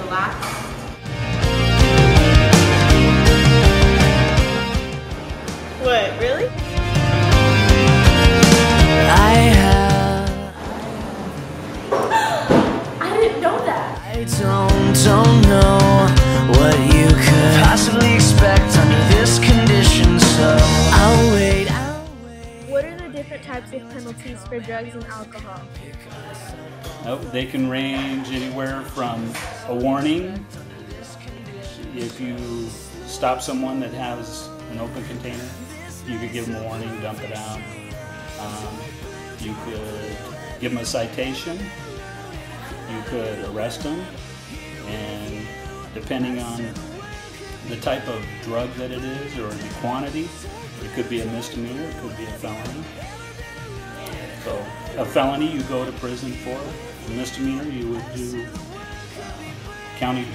relaxed. What, really? I didn't know that. I don't know what you could possibly expect under this condition, so I'll wait. What are the different types of penalties for drugs and alcohol? They can range anywhere from a warning if you stop someone that has an open container. You could give them a warning, dump it out. You could give them a citation. You could arrest them, and depending on the type of drug that it is or the quantity, it could be a misdemeanor, it could be a felony. So a felony you go to prison for. A misdemeanor you would do county.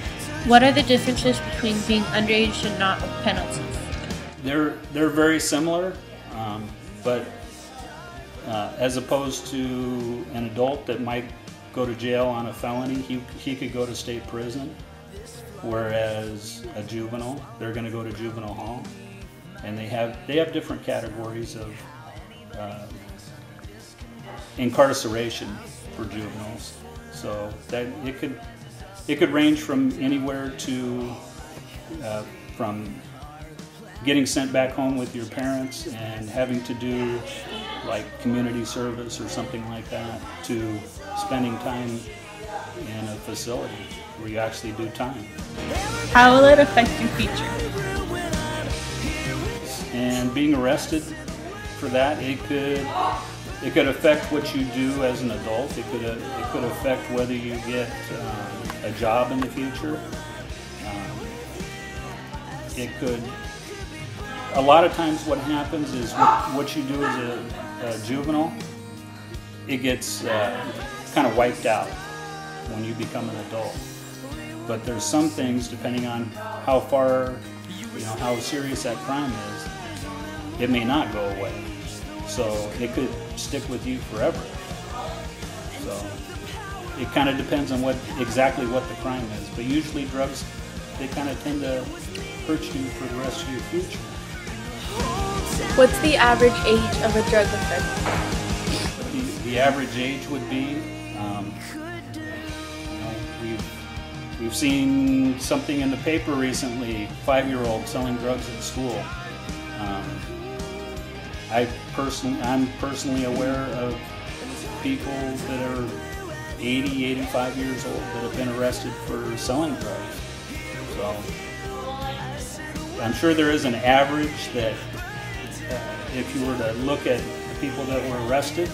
What are the differences between being underage and not with penalties? They're very similar, but as opposed to an adult that might go to jail on a felony, he could go to state prison, whereas a juvenile, they're going to go to juvenile hall, and they have different categories of incarceration for juveniles. So that it could range from anywhere to from getting sent back home with your parents and having to do like community service or something like that, to spending time in a facility where you actually do time. How will it affect your future? And being arrested for that, it could affect what you do as an adult. It could affect whether you get a job in the future. It could. A lot of times, what happens is what you do as a juvenile, it gets kind of wiped out when you become an adult. But there's some things, depending on how far, how serious that crime is, it may not go away. So it could stick with you forever. So it kind of depends on exactly what the crime is. But usually drugs, they kind of tend to hurt you for the rest of your future. What's the average age of a drug offender? The average age would be, we've seen something in the paper recently, 5-year-old selling drugs at school. I'm personally aware of people that are 80, 85 years old that have been arrested for selling drugs. So I'm sure there is an average that if you were to look at the people that were arrested,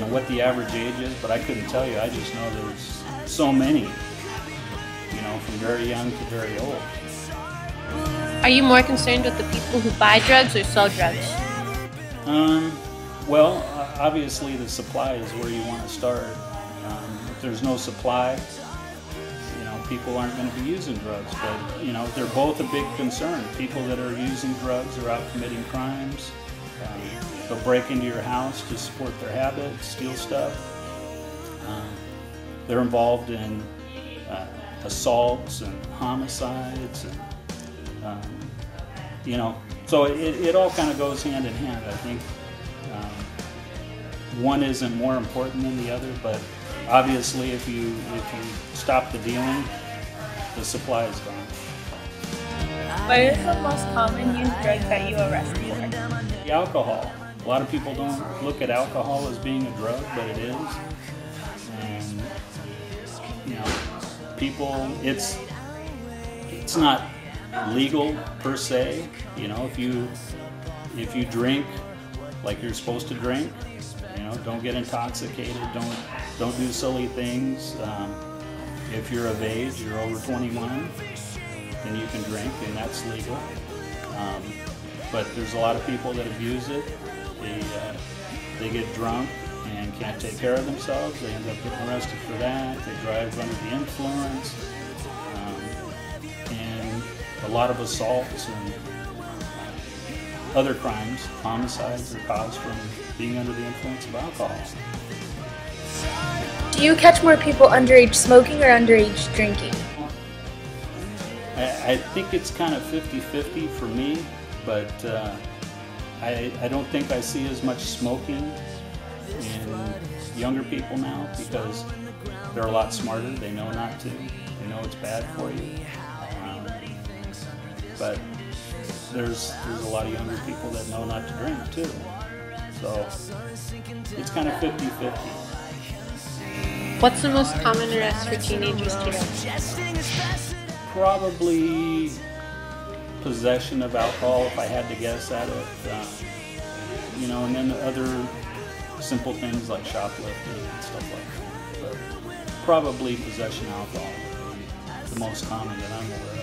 what the average age is, but I couldn't tell you. I just know there's so many, from very young to very old. Are you more concerned with the people who buy drugs or sell drugs? Well, obviously the supply is where you want to start. If there's no supply, people aren't going to be using drugs. But, they're both a big concern. People that are using drugs are out committing crimes. They'll break into your house to support their habits, steal stuff. They're involved in assaults and homicides. So it all kind of goes hand in hand. I think one isn't more important than the other, but obviously if you stop the dealing, the supply is gone. What is the most common used drug that you arrest for? The alcohol. A lot of people don't look at alcohol as being a drug, but it is. And people, it's not legal per se. If you drink like you're supposed to drink, don't get intoxicated, don't do silly things. If you're of age, you're over 21, then you can drink, and that's legal. But there's a lot of people that abuse it. They get drunk and can't take care of themselves. They end up getting arrested for that. They drive under the influence. And a lot of assaults and other crimes, homicides, are caused from being under the influence of alcohol. Do Do you catch more people underage smoking or underage drinking? I think it's kind of 50-50 for me, but I don't think I see as much smoking in younger people now because they're a lot smarter. They know not to. They know it's bad for you. But there's a lot of younger people that know not to drink too. So it's kind of 50-50. What's the most common arrest for teenagers today? Probably possession of alcohol, if I had to guess at it. You know, and then other simple things like shoplifting and stuff like that. But probably possession of alcohol, the most common that I'm aware of.